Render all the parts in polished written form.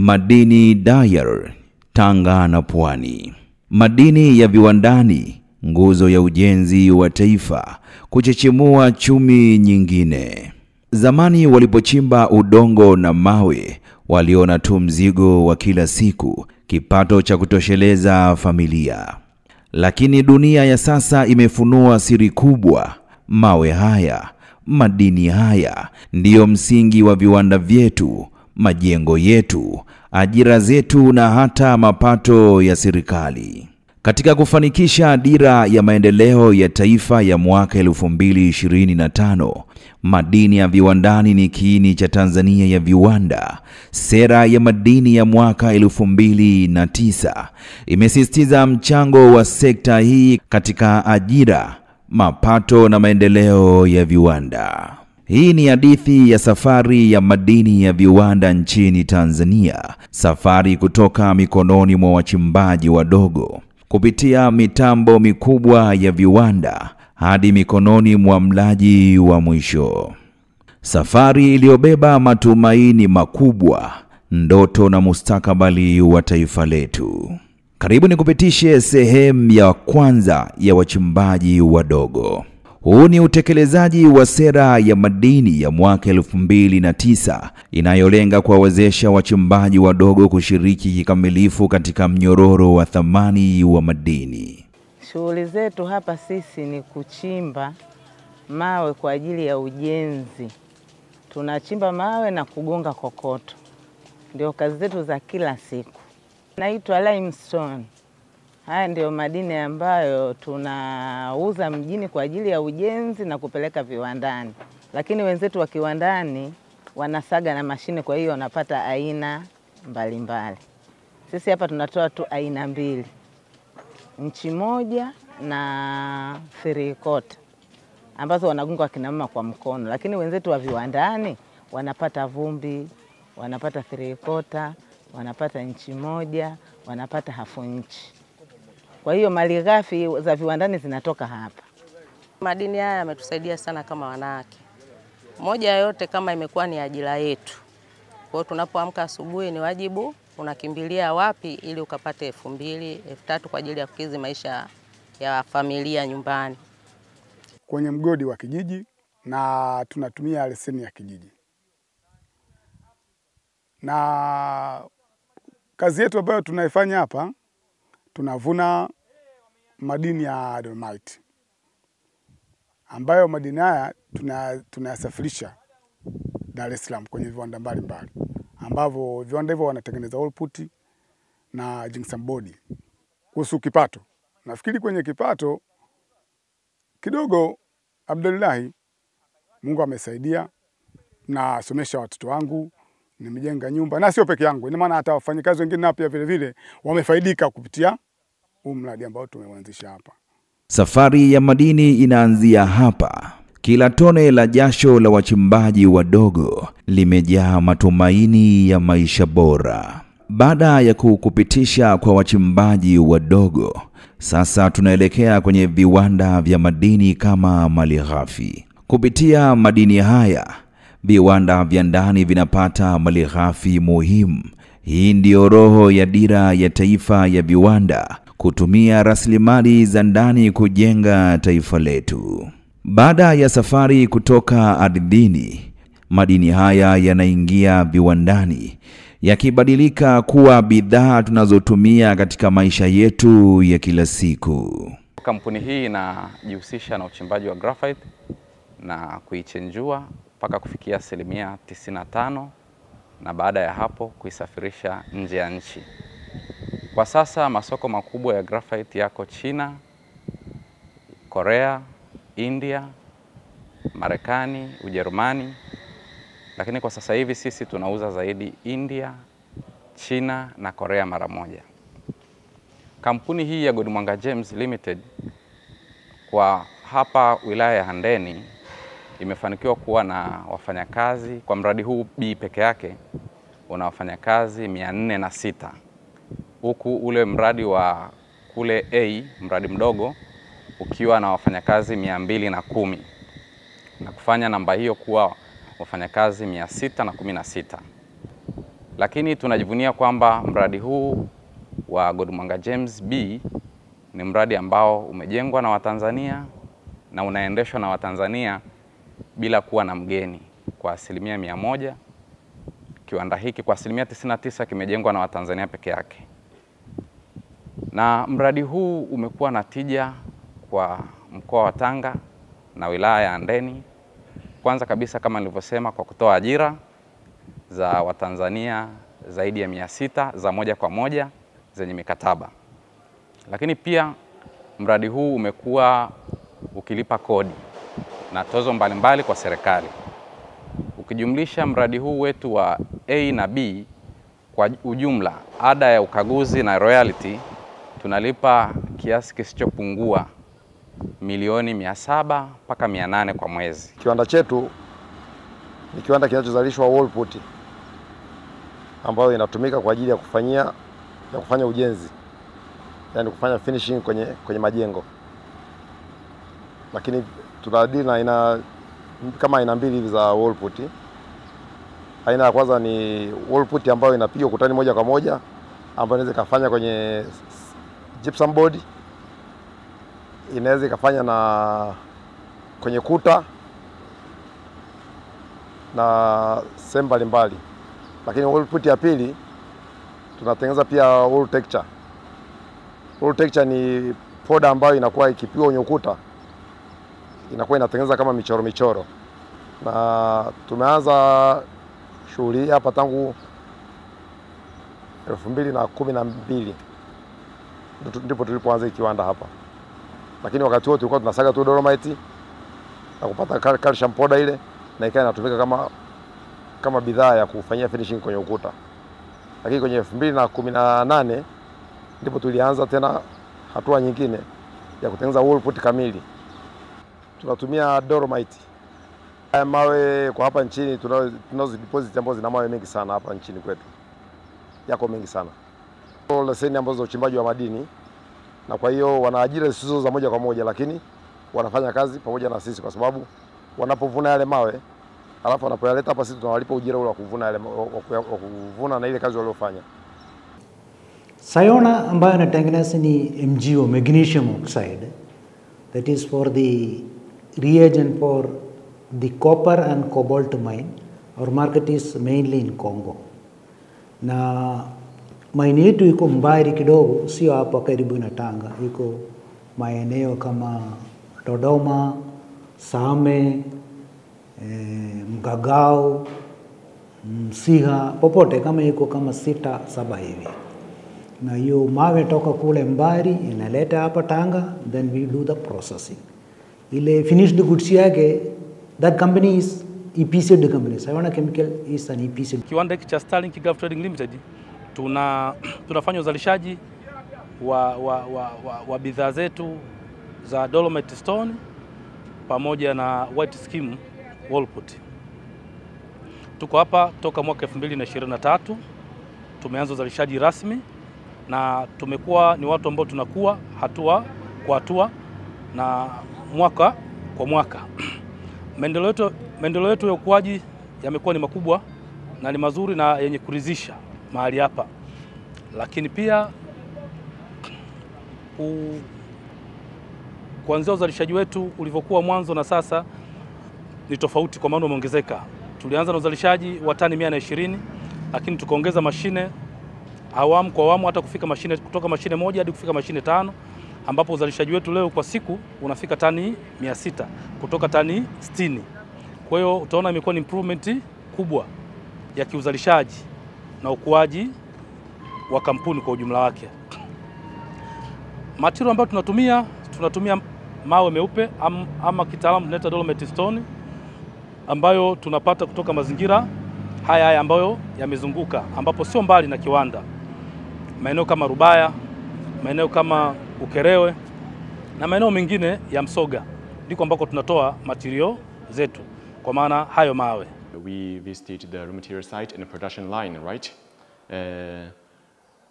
Madini Dyer, Tanga na Pwani. Madini ya viwandani, nguzo ya ujenzi wa taifa, kuchechemua chumi nyingine. Zamani walipochimba udongo na mawe, waliona tu mzigo wa kila siku, kipato cha kutosheleza familia. Lakini dunia ya sasa imefunua siri kubwa. Mawe haya, madini haya, ndiyo msingi wa viwanda vyetu, majengo yetu, ajira zetu na hata mapato ya serikali. Katika kufanikisha dira ya maendeleo ya taifa ya mwaka 2025, madini ya viwandani ni kiini cha Tanzania ya viwanda. Sera ya madini ya mwaka 2009 imesisitiza mchango wa sekta hii katika ajira, mapato na maendeleo ya viwanda. Hii ni hadithi ya safari ya madini ya viwanda nchini Tanzania, safari kutoka mikononi mwa wachimbaji wadogo kupitia mitambo mikubwa ya viwanda hadi mikononi mwa mlaji wa mwisho. Safari iliyobeba matumaini makubwa, ndoto na mustakabali wa taifa letu. Karibu nikupitishe sehemu ya kwanza ya wachimbaji wadogo. Huu ni utekelezaji wa sera ya madini ya mwaka 2009 inayolenga kuwawezesha wachimbaji wadogo kushiriki kikamilifu katika mnyororo wa thamani wa madini. Shughuli zetu hapa sisi ni kuchimba mawe kwa ajili ya ujenzi. Tunachimba mawe na kugonga kokoto. Ndio kazi zetu za kila siku. Naitwa limestone. Haya ndio madini ambayo tunauza mjini kwa ajili ya ujenzi na kupeleka viwandani. Lakini wenzetu wa kiwandani wanasaga na mashine, kwa hiyo wanapata aina mbalimbali. Sisi hapa tunatoa tu aina mbili. Nchi moja na 3/4 ambazo wanagunga kina mama kwa mkono. Lakini wenzetu wa viwandani wanapata vumbi, wanapata 3/4, wanapata nchi moja, wanapata hafu nchi. Kwa hiyo malighafi za viwandani zinatoka hapa. Madini haya yametusaidia sana kama wanawake. Moja yote kama imekuwa ni ajira yetu. Kwa hiyo tunapoamka asubuhi ni wajibu unakimbilia wapi ili ukapate 2,000, 3,000 kwa ajili ya kukidhi maisha ya familia nyumbani. Kwenye mgodi wa kijiji na tunatumia leseni ya kijiji. Na kazi yetu ambayo tunaifanya hapa, tunavuna madini ya dolomite, ambayo madini haya tunayasafirisha Dar es Salaam kwenye viwanda mbalimbali, ambavyo viwanda hivyo wanatengeneza wallput na gypsum board. Kuhusu kipato, nafikiri kwenye kipato kidogo, Abdullahi, Mungu amesaidia, na somesha watoto wangu, nimejenga nyumba, na sio peke yangu, ina maana hata wafanyakazi wengine nao pia vile vile wamefaidika kupitia mradi ambao tumeanzisha hapa. Safari ya madini inaanzia hapa. Kila tone la jasho la wachimbaji wadogo limejaa matumaini ya maisha bora. Baada ya kukupitisha kwa wachimbaji wadogo, sasa tunaelekea kwenye viwanda vya madini kama malighafi. Kupitia madini haya, viwanda vya ndani vinapata malighafi muhimu. Hii ndio roho ya dira ya taifa ya viwanda, kutumia rasilimali za ndani kujenga taifa letu. Baada ya safari kutoka ardhini, madini haya yanaingia viwandani, yakibadilika kuwa bidhaa tunazotumia katika maisha yetu ya kila siku. Kampuni hii inajihusisha na uchimbaji wa graphite na kuichenjua mpaka kufikia 95%, na baada ya hapo kuisafirisha nje ya nchi. Kwa sasa masoko makubwa ya graphite yako China, Korea, India, Marekani, Ujerumani. Lakini kwa sasa hivi sisi tunauza zaidi India, China na Korea mara moja. Kampuni hii ya Godimwanga Gems Limited kwa hapa wilaya ya Handeni imefanikiwa kuwa na wafanyakazi. Kwa mradi huu B peke yake una wafanyakazi 406. Huku ule mradi wa kule A, mradi mdogo, ukiwa na wafanyakazi 210, na kufanya namba hiyo kuwa wafanyakazi 616. lakini tunajivunia kwamba mradi huu wa Godmwanga James B ni mradi ambao umejengwa na Watanzania na unaendeshwa na Watanzania bila kuwa na mgeni kwa 100%. Kiwanda hiki kwa 99% kimejengwa na Watanzania peke yake. Na mradi huu umekuwa na tija kwa mkoa wa Tanga na wilaya ya Handeni. Kwanza kabisa kama nilivyosema, kwa kutoa ajira za Watanzania zaidi ya 600 za moja kwa moja zenye mikataba. Lakini pia mradi huu umekuwa ukilipa kodi na tozo mbalimbali kwa serikali. Ukijumlisha mradi huu wetu wa A na B kwa ujumla, ada ya ukaguzi na royalty tunalipa kiasi kisichopungua milioni 700 mpaka 800 kwa mwezi. Kiwanda chetu ni kiwanda kinachozalishwa wall putty ambayo inatumika kwa ajili ya kufanya ujenzi, yani kufanya finishing kwenye majengo. Lakini tunadili na aina mbili hivi za wall putty. Aina ya kwanza ni wall putty ambayo inapigwa ukutani moja kwa moja, ambayo inaweza kufanya kwenye gypsum board, inaweza ikafanya na kwenye kuta na sehemu mbalimbali. Lakini wall putty ya pili tunatengeneza pia wall texture. Wall texture ni poda ambayo inakuwa ikipigwa kwenye ukuta inakuwa inatengeneza kama michoro, na tumeanza shughuli hapa tangu 2012 ndipo tulipoanza kiwanda hapa. Lakini wakati huo tulikuwa tunasaga tu dolomite na kupata calcium powder ile, na ikawa inatumika kama bidhaa ya kufanyia finishing kwenye ukuta. Lakini kwenye 2018 ndipo tulianza tena hatua nyingine ya kutengeneza wall putty kamili. Tunatumia dolomite. Mawe kwa hapa nchini tunazo deposit ambazo zina mawe mengi sana hapa nchini kwetu. Yako mengi sana. Leseni ambazo za uchimbaji wa madini, na kwa hiyo wana ajira zisizo za moja kwa moja, lakini wanafanya kazi pamoja na sisi, kwa sababu wanapovuna yale mawe alafu wanapoyaleta hapa sisi tunawalipa ujira ule wa kuvuna na ile kazi waliofanya. Sayona ambayo inatengeneza ni MgO, magnesium oxide, that is for the reagent for the copper and cobalt mine. Our market is mainly in Congo. Na mine yetu iko mbali kidogo, sio hapa karibu na Tanga, iko maeneo kama Dodoma, Same, Mgagao, Msiha, popote kama iko kama 6-7 hivi. Na hiyo mawe toka kule mbali inaleta hapa Tanga, then we do the processing. Ile finished goods yake, that company is EPC company. Sayona Chemical is an EPC. Kiwanda hiki cha Starlink Gulf Trading Limited tunafanya uzalishaji wa bidhaa zetu za dolomite stone pamoja na white skim wall putty. Tuko hapa toka mwaka 2023, tumeanza uzalishaji rasmi na tumekuwa ni watu ambao tunakuwa hatua kwa hatua na mwaka kwa mwaka. Maendeleo yetu ya ukuaji yamekuwa ni makubwa na ni mazuri na yenye kuridhisha mahali hapa. Lakini pia kuanzia uzalishaji wetu ulivyokuwa mwanzo na sasa ni tofauti, kwa maana umeongezeka. Tulianza na uzalishaji wa tani 120, lakini tukaongeza mashine awamu kwa awamu hata kufika mashine kutoka mashine 1 hadi kufika mashine 5, ambapo uzalishaji wetu leo kwa siku unafika tani 600 kutoka tani 60. Kwa hiyo utaona imekuwa ni improvement kubwa ya kiuzalishaji na ukuaji wa kampuni kwa ujumla wake. Material ambayo tunatumia mawe meupe ama kitaalamu tunaita dolomite stone, ambayo tunapata kutoka mazingira haya ambayo yamezunguka, ambapo sio mbali na kiwanda. Maeneo kama Rubaya, maeneo kama Ukerewe na maeneo mengine ya Msoga ndiko ambako tunatoa material zetu, kwa maana hayo mawe. We visited the raw material site and the production line, right?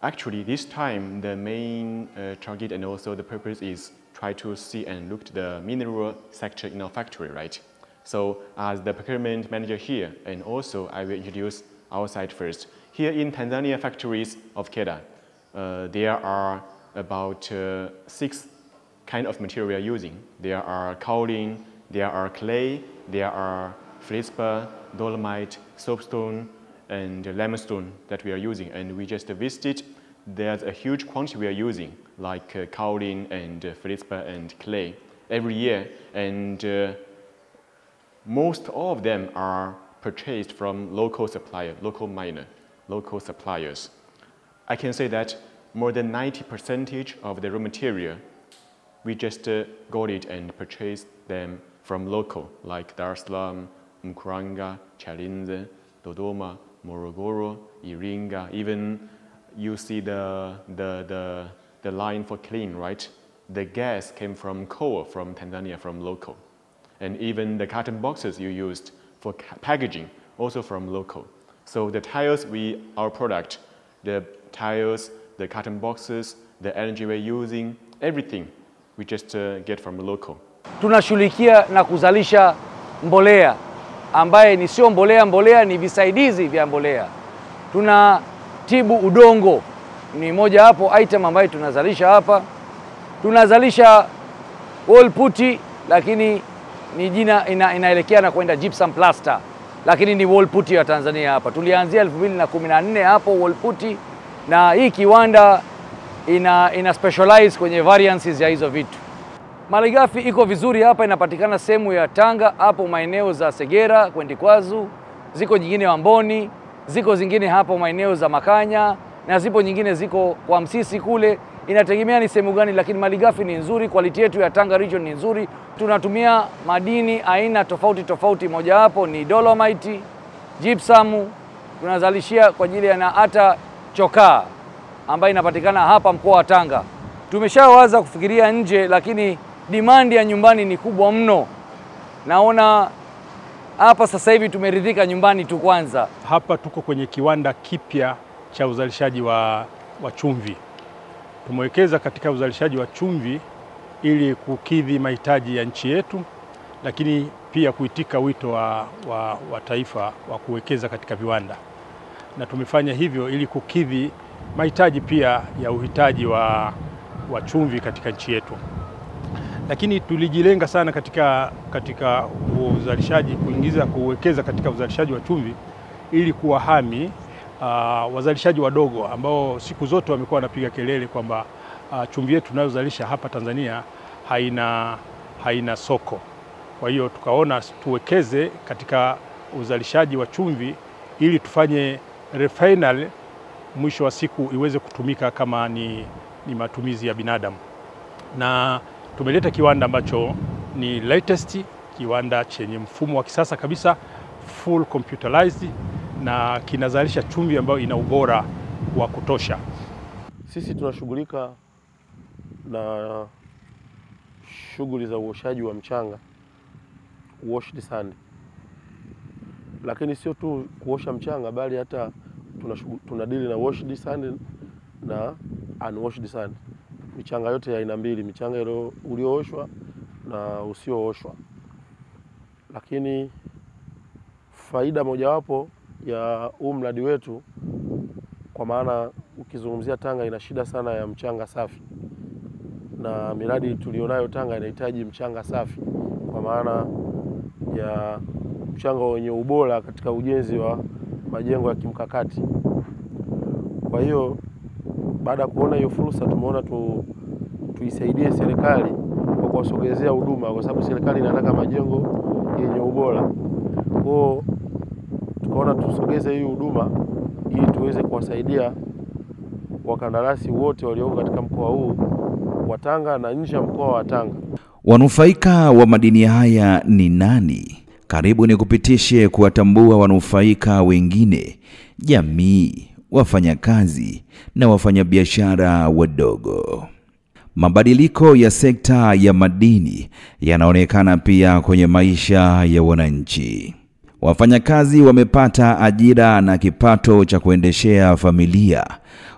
Actually, this time the main target and also the purpose is try to see and look at the mineral sector in our factory, right? So as the procurement manager here, and also I will introduce our side first. Here in Tanzania factories of KEDA, there are about 6 kind of material we are using. There are kaolin, there are clay, there are feldspar, dolomite, soapstone, and limestone that we are using. And we just visited. There's a huge quantity we are using, like kaolin and feldspar and clay every year. And most of them are purchased from local supplier, local miner, local suppliers. I can say that more than 90% of the raw material, we just got it and purchased them from local, like Dar es Salaam, Mkuranga, Chalinze, Dodoma, Morogoro, Iringa. Even you see the line for clean, right? The gas came from coal from Tanzania, from local. And even the carton boxes you used for packaging, also from local. So the tires, our product, the tires, the carton boxes, the energy we're using, everything we just get from local. Tunashughulikia na kuzalisha mbolea ambaye ni sio mbolea ni visaidizi vya mbolea. Tunatibu udongo, ni moja hapo item ambayo tunazalisha hapa. Tunazalisha wall putty, lakini ni jina inaelekea na kwenda gypsum plaster, lakini ni wall putty ya Tanzania hapa. Tulianzia 2014 hapo wall putty, na hii kiwanda ina specialize kwenye variances ya hizo vitu. Malighafi iko vizuri hapa, inapatikana sehemu ya Tanga hapo maeneo za Segera, Kwendikwazu, ziko nyingine Wamboni, ziko zingine hapo maeneo za Makanya, na zipo nyingine ziko kwa Msisi kule. Inategemea ni sehemu gani, lakini malighafi ni nzuri, quality yetu ya Tanga region ni nzuri. Tunatumia madini aina tofauti, moja hapo ni dolomite, gypsum, tunazalishia kwa ajili ya na hata chokaa ambayo inapatikana hapa mkoa wa Tanga. Tumeshawaza kufikiria nje, lakini demand ya nyumbani ni kubwa mno. Naona hapa sasa hivi tumeridhika nyumbani tu kwanza. Hapa tuko kwenye kiwanda kipya cha uzalishaji wa chumvi. Tumewekeza katika uzalishaji wa chumvi ili kukidhi mahitaji ya nchi yetu, lakini pia kuitika wito wa taifa wa kuwekeza katika viwanda. Na tumefanya hivyo ili kukidhi mahitaji pia ya uhitaji wa chumvi katika nchi yetu. Lakini tulijilenga sana katika uzalishaji, kuwekeza katika uzalishaji wa chumvi ili kuwahami wazalishaji wadogo ambao siku zote wamekuwa wanapiga kelele kwamba chumvi yetu tunayozalisha hapa Tanzania haina soko. Kwa hiyo tukaona tuwekeze katika uzalishaji wa chumvi ili tufanye refinery, mwisho wa siku iweze kutumika kama ni matumizi ya binadamu. Na tumeleta kiwanda ambacho ni latest, kiwanda chenye mfumo wa kisasa kabisa, full computerized, na kinazalisha chumvi ambayo ina ubora wa kutosha. Sisi tunashughulika na shughuli za uoshaji wa mchanga, washed sand. Lakini sio tu kuosha mchanga, bali hata tunadili na washed sand na unwashed sand. Michanga yote ya aina mbili, michanga uliooshwa na usiooshwa. Lakini faida mojawapo ya mradi wetu, kwa maana ukizungumzia Tanga ina shida sana ya mchanga safi, na miradi tulionayo Tanga inahitaji mchanga safi, kwa maana ya mchanga wenye ubora katika ujenzi wa majengo ya kimkakati. Kwa hiyo baada ya kuona hiyo fursa, tumeona tuisaidie serikali kwa kuwasogezea huduma, kwa sababu serikali inataka majengo yenye ubora. Kwa tukaona tusogeze hii huduma ili tuweze kuwasaidia wakandarasi wote walioko katika mkoa huu wa Tanga na nje ya mkoa wa Tanga. Wanufaika wa madini haya ni nani? Karibu ni kupitishe kuwatambua wanufaika wengine, jamii, wafanyakazi na wafanyabiashara wadogo. Mabadiliko ya sekta ya madini yanaonekana pia kwenye maisha ya wananchi. Wafanyakazi wamepata ajira na kipato cha kuendeshea familia.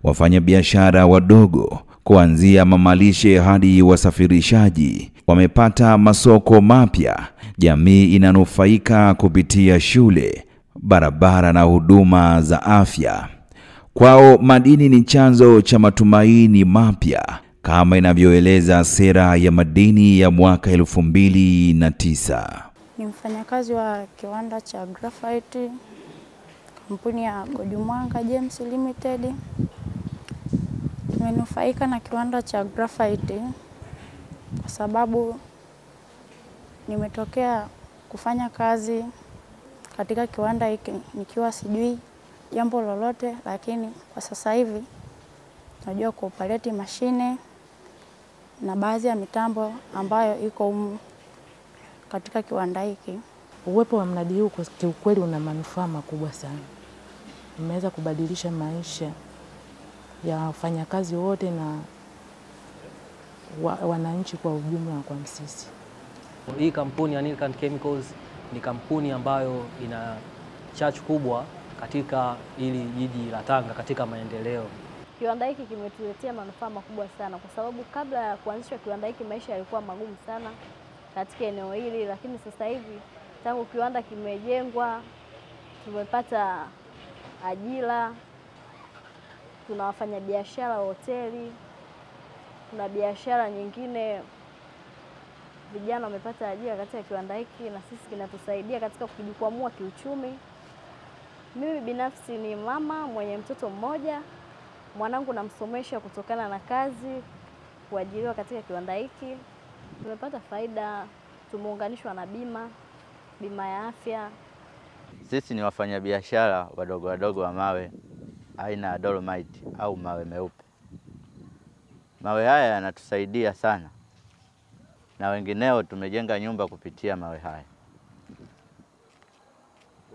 Wafanyabiashara wadogo kuanzia mamalishe hadi wasafirishaji wamepata masoko mapya. Jamii inanufaika kupitia shule, barabara na huduma za afya. Kwao madini ni chanzo cha matumaini mapya, kama inavyoeleza sera ya madini ya mwaka 2009. Ni mfanyakazi wa kiwanda cha graphite, kampuni ya Godimwanga James Limited. Tumenufaika na kiwanda cha graphite kwa sababu nimetokea kufanya kazi katika kiwanda hiki nikiwa sijui jambo lolote, lakini kwa sasa hivi najua kuoperate mashine na baadhi ya mitambo ambayo iko katika kiwanda hiki. Uwepo wa mradi huu kwa kiukweli una manufaa makubwa sana. Umeweza kubadilisha maisha ya wafanyakazi wote na wananchi kwa ujumla kwa Msisi. Hii kampuni ya Nilkan Chemicals ni kampuni ambayo ina chachu kubwa katika hili jiji la Tanga katika maendeleo. Kiwanda hiki kimetuletea manufaa makubwa sana kwa sababu kabla ya kuanzishwa kiwanda hiki maisha yalikuwa magumu sana katika eneo hili, lakini sasa hivi tangu kiwanda kimejengwa tumepata ajira, tuna wafanyabiashara wa hoteli, kuna biashara nyingine, vijana wamepata ajira katika kiwanda hiki na sisi kinatusaidia katika kujikwamua kiuchumi. Mimi binafsi ni mama mwenye mtoto mmoja, mwanangu namsomesha kutokana na kazi kuajiriwa katika kiwanda hiki. Tumepata faida, tumeunganishwa na bima ya afya. Sisi ni wafanyabiashara wadogo wadogo wa mawe aina ya dolomite au mawe meupe. Mawe haya yanatusaidia sana, na wengineo tumejenga nyumba kupitia mawe haya.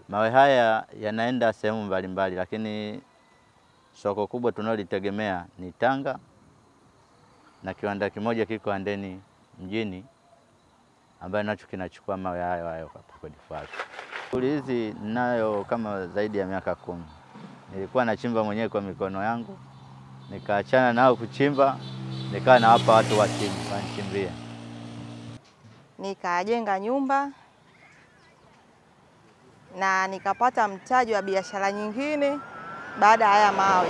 Mawe haya yanaenda sehemu mbalimbali, lakini soko kubwa tunalitegemea ni Tanga, na kiwanda kimoja kiko Handeni mjini ambayo nacho kinachukua mawe hayo kwa Kodi Faru. Shughuli hizi ninayo kama zaidi ya miaka 10. Nilikuwa nachimba mwenyewe kwa mikono yangu, nikaachana nao kuchimba, nikawa nawapa watu wanichimbie. Nikajenga nyumba na nikapata mtaji wa biashara nyingine baada ya haya mawe.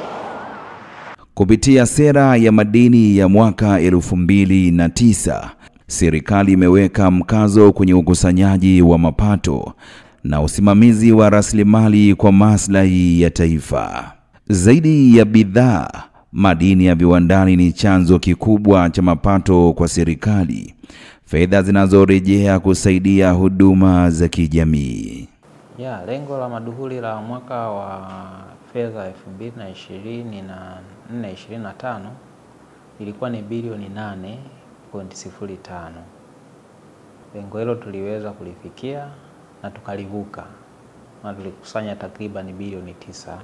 Kupitia sera ya madini ya mwaka 2009, serikali imeweka mkazo kwenye ukusanyaji wa mapato na usimamizi wa rasilimali kwa maslahi ya taifa. Zaidi ya bidhaa, madini ya viwandani ni chanzo kikubwa cha mapato kwa serikali, fedha zinazorejea kusaidia huduma za kijamii. Lengo la maduhuli la mwaka wa fedha 2024-2025 ilikuwa ni bilioni 8.05. Lengo hilo tuliweza kulifikia na tukalivuka, na tulikusanya takriban bilioni 9.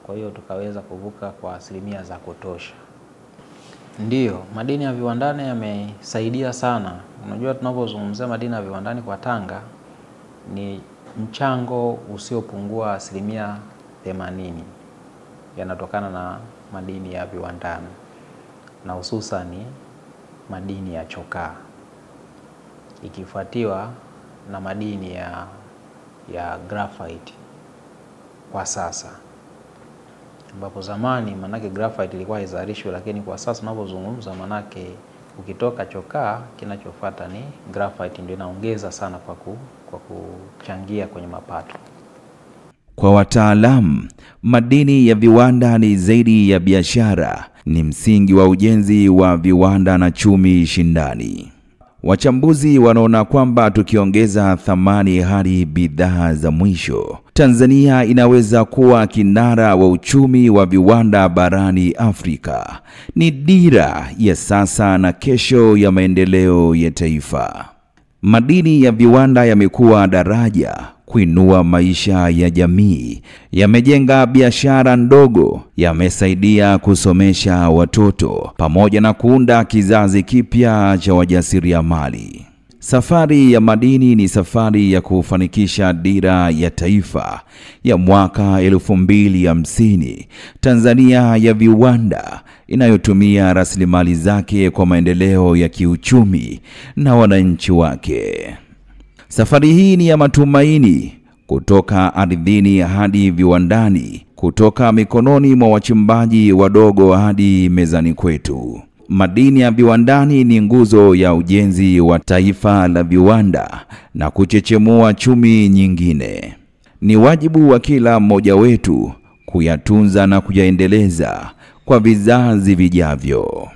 Kwa hiyo tukaweza kuvuka kwa asilimia za kutosha. Ndiyo, madini ya viwandani yamesaidia sana. Unajua tunapozungumzia madini ya viwandani kwa Tanga ni mchango usiopungua asilimia 80 yanatokana na madini ya viwandani, na hususani madini ya chokaa, ikifuatiwa na madini ya graphite kwa sasa, ambapo zamani manake graphite ilikuwa haizalishwi, lakini kwa sasa tunapozungumza manake ukitoka chokaa kinachofuata ni graphite, ndio inaongeza sana kwa kuchangia kwenye mapato. Kwa wataalamu, madini ya viwanda ni zaidi ya biashara, ni msingi wa ujenzi wa viwanda na chumi shindani. Wachambuzi wanaona kwamba tukiongeza thamani hadi bidhaa za mwisho, Tanzania inaweza kuwa kinara wa uchumi wa viwanda barani Afrika. Ni dira ya sasa na kesho ya maendeleo ya taifa. Madini ya viwanda yamekuwa daraja kuinua maisha ya jamii, yamejenga biashara ndogo, yamesaidia kusomesha watoto pamoja na kuunda kizazi kipya cha wajasiriamali. Safari ya madini ni safari ya kufanikisha dira ya taifa ya mwaka 2050, Tanzania ya viwanda inayotumia rasilimali zake kwa maendeleo ya kiuchumi na wananchi wake. Safari hii ni ya matumaini kutoka ardhini hadi viwandani, kutoka mikononi mwa wachimbaji wadogo hadi mezani kwetu. Madini ya viwandani ni nguzo ya ujenzi wa taifa la viwanda na kuchechemua chumi nyingine. Ni wajibu wa kila mmoja wetu kuyatunza na kuyaendeleza kwa vizazi vijavyo.